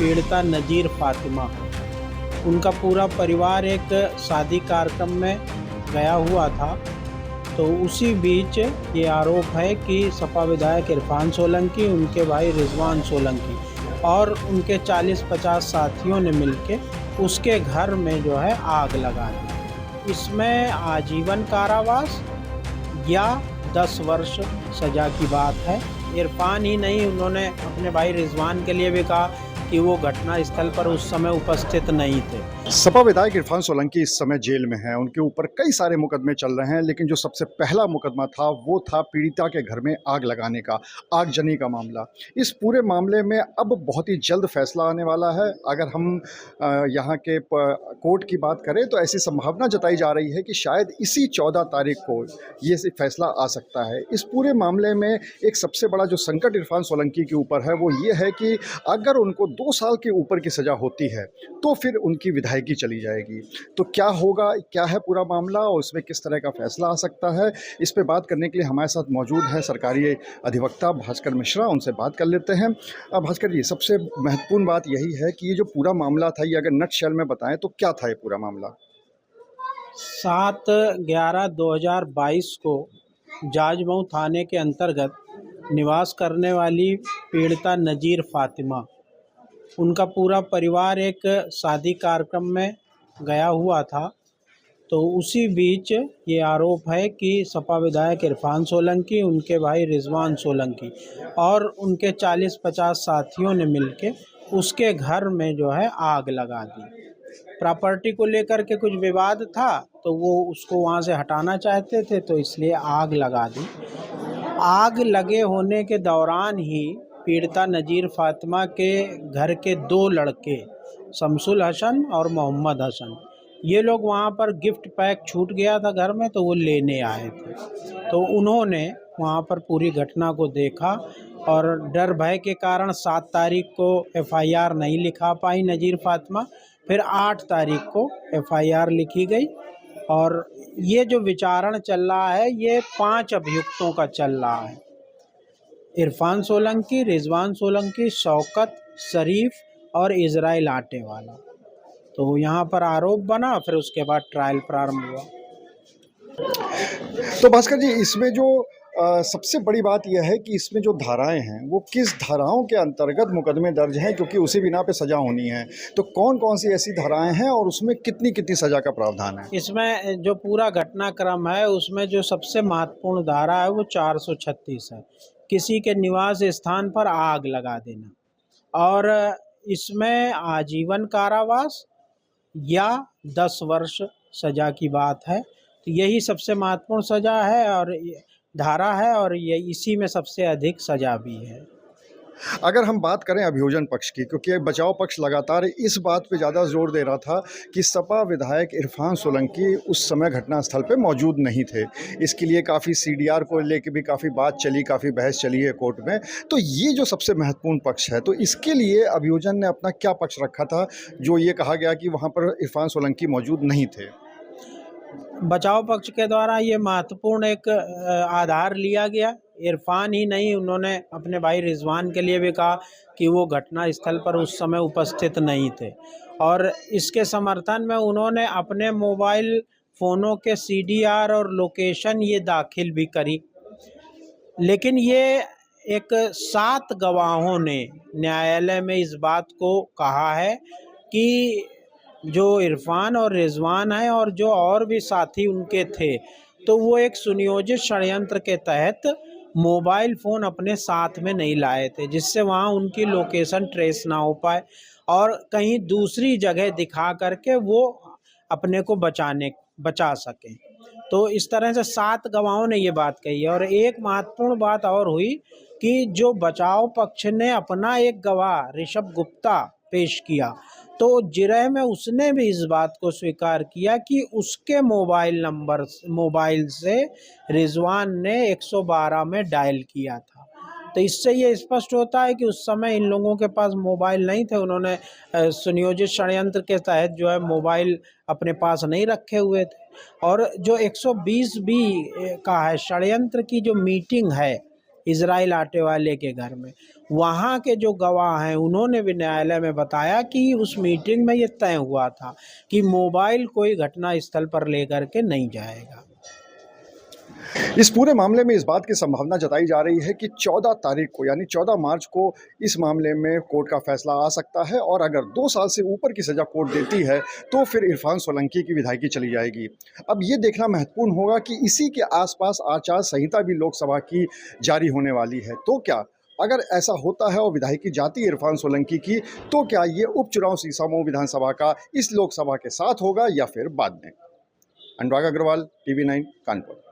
पीड़िता नज़ीर फातिमा, उनका पूरा परिवार एक शादी कार्यक्रम में गया हुआ था। तो उसी बीच ये आरोप है कि सपा विधायक इरफान सोलंकी, उनके भाई रिजवान सोलंकी और उनके 40-50 साथियों ने मिलकर उसके घर में जो है आग लगा दी। इसमें आजीवन कारावास या 10 वर्ष सज़ा की बात है। इरफान ही नहीं, उन्होंने अपने भाई रिजवान के लिए भी कहा कि वो घटना स्थल पर उस समय उपस्थित नहीं थे। सपा विधायक इरफान सोलंकी इस समय जेल में हैं। उनके ऊपर कई सारे मुकदमे चल रहे हैं, लेकिन जो सबसे पहला मुकदमा था वो था पीड़िता के घर में आग लगाने का, आगजनी का मामला। इस पूरे मामले में अब बहुत ही जल्द फैसला आने वाला है। अगर हम यहाँ के कोर्ट की बात करें तो ऐसी संभावना जताई जा रही है कि शायद इसी 14 तारीख को ये फैसला आ सकता है। इस पूरे मामले में एक सबसे बड़ा जो संकट इरफान सोलंकी के ऊपर है वो ये है कि अगर उनको 2 साल के ऊपर की सज़ा होती है तो फिर उनकी विधायकी चली जाएगी। तो क्या होगा, क्या है पूरा मामला और उसमें किस तरह का फैसला आ सकता है, इस पे बात करने के लिए हमारे साथ मौजूद है सरकारी अधिवक्ता भास्कर मिश्रा। उनसे बात कर लेते हैं। भास्कर जी, सबसे महत्वपूर्ण बात यही है कि ये जो पूरा मामला था, ये अगर नटशेल में बताएं तो क्या था ये पूरा मामला? 7/11/2022 को जाजमऊ थाने के अंतर्गत निवास करने वाली पीड़िता नज़ीर फातिमा, उनका पूरा परिवार एक शादी कार्यक्रम में गया हुआ था। तो उसी बीच ये आरोप है कि सपा विधायक इरफान सोलंकी, उनके भाई रिजवान सोलंकी और उनके 40-50 साथियों ने मिलकर उसके घर में जो है आग लगा दी। प्रॉपर्टी को लेकर के कुछ विवाद था, तो वो उसको वहाँ से हटाना चाहते थे, तो इसलिए आग लगा दी। आग लगे होने के दौरान ही पीड़िता नज़ीर फातिमा के घर के 2 लड़के शमसुल हसन और मोहम्मद हसन, ये लोग वहाँ पर गिफ्ट पैक छूट गया था घर में, तो वो लेने आए थे। तो उन्होंने वहाँ पर पूरी घटना को देखा और डर भय के कारण 7 तारीख को FIR नहीं लिखा पाई नज़ीर फातिमा। फिर 8 तारीख को FIR लिखी गई और ये जो विचारण चल रहा है ये 5 अभियुक्तों का चल रहा है। इरफान सोलंकी, रिजवान सोलंकी, शौकत, शरीफ और इजराइल आटेवाला। तो यहाँ पर आरोप बना, फिर उसके बाद ट्रायल प्रारंभ हुआ। तो भास्कर जी, इसमें जो सबसे बड़ी बात यह है कि इसमें जो धाराएं हैं वो किस धाराओं के अंतर्गत मुकदमे दर्ज हैं, क्योंकि उसी बिना पे सज़ा होनी है। तो कौन कौन सी ऐसी धाराएं हैं और उसमें कितनी कितनी सज़ा का प्रावधान है? इसमें जो पूरा घटनाक्रम है उसमें जो सबसे महत्वपूर्ण धारा है वो 436 है, किसी के निवास स्थान पर आग लगा देना। और इसमें आजीवन कारावास या 10 वर्ष सज़ा की बात है। तो यही सबसे महत्वपूर्ण सज़ा है और धारा है, और ये इसी में सबसे अधिक सज़ा भी है। अगर हम बात करें अभियोजन पक्ष की, क्योंकि बचाव पक्ष लगातार इस बात पे ज़्यादा जोर दे रहा था कि सपा विधायक इरफान सोलंकी उस समय घटनास्थल पे मौजूद नहीं थे। इसके लिए काफ़ी CDR को लेके भी काफ़ी बात चली, काफ़ी बहस चली है कोर्ट में। तो ये जो सबसे महत्वपूर्ण पक्ष है, तो इसके लिए अभियोजन ने अपना क्या पक्ष रखा था जो ये कहा गया कि वहाँ पर इरफान सोलंकी मौजूद नहीं थे? बचाव पक्ष के द्वारा ये महत्वपूर्ण एक आधार लिया गया। इरफान ही नहीं, उन्होंने अपने भाई रिजवान के लिए भी कहा कि वो घटना स्थल पर उस समय उपस्थित नहीं थे, और इसके समर्थन में उन्होंने अपने मोबाइल फ़ोनों के CDR और लोकेशन ये दाखिल भी करी। लेकिन ये एक 7 गवाहों ने न्यायालय में इस बात को कहा है कि जो इरफान और रिजवान हैं और जो और भी साथी उनके थे, तो वो एक सुनियोजित षड्यंत्र के तहत मोबाइल फ़ोन अपने साथ में नहीं लाए थे, जिससे वहाँ उनकी लोकेशन ट्रेस ना हो पाए और कहीं दूसरी जगह दिखा करके वो अपने को बचा सकें। तो इस तरह से 7 गवाहों ने ये बात कही है। और एक महत्वपूर्ण बात और हुई कि जो बचाव पक्ष ने अपना एक गवाह ऋषभ गुप्ता पेश किया, तो जिरह में उसने भी इस बात को स्वीकार किया कि उसके मोबाइल से रिजवान ने 112 में डायल किया था। तो इससे ये स्पष्ट होता है कि उस समय इन लोगों के पास मोबाइल नहीं थे। उन्होंने सुनियोजित षड्यंत्र के तहत जो है मोबाइल अपने पास नहीं रखे हुए थे। और जो 120 बी का है षड्यंत्र की जो मीटिंग है, इजराइल आटे वाले के घर में। वहाँ के जो गवाह हैं उन्होंने भी न्यायालय में बताया कि उस मीटिंग में ये तय हुआ था कि मोबाइल कोई घटना स्थल पर लेकर के नहीं जाएगा। इस पूरे मामले में इस बात की संभावना जताई जा रही है कि 14 तारीख को यानी 14 मार्च को इस मामले में कोर्ट का फैसला आ सकता है और अगर 2 साल से ऊपर की सज़ा कोर्ट देती है तो फिर इरफान सोलंकी की विधायकी चली जाएगी। अब ये देखना महत्वपूर्ण होगा कि इसी के आसपास आचार संहिता भी लोकसभा की जारी होने वाली है। तो क्या अगर ऐसा होता है और विधायकी जाती है इरफान सोलंकी की, तो क्या ये उपचुनाव सीसामऊ विधानसभा का इस लोकसभा के साथ होगा या फिर बाद में? अनुराग अग्रवाल, TV9 कानपुर।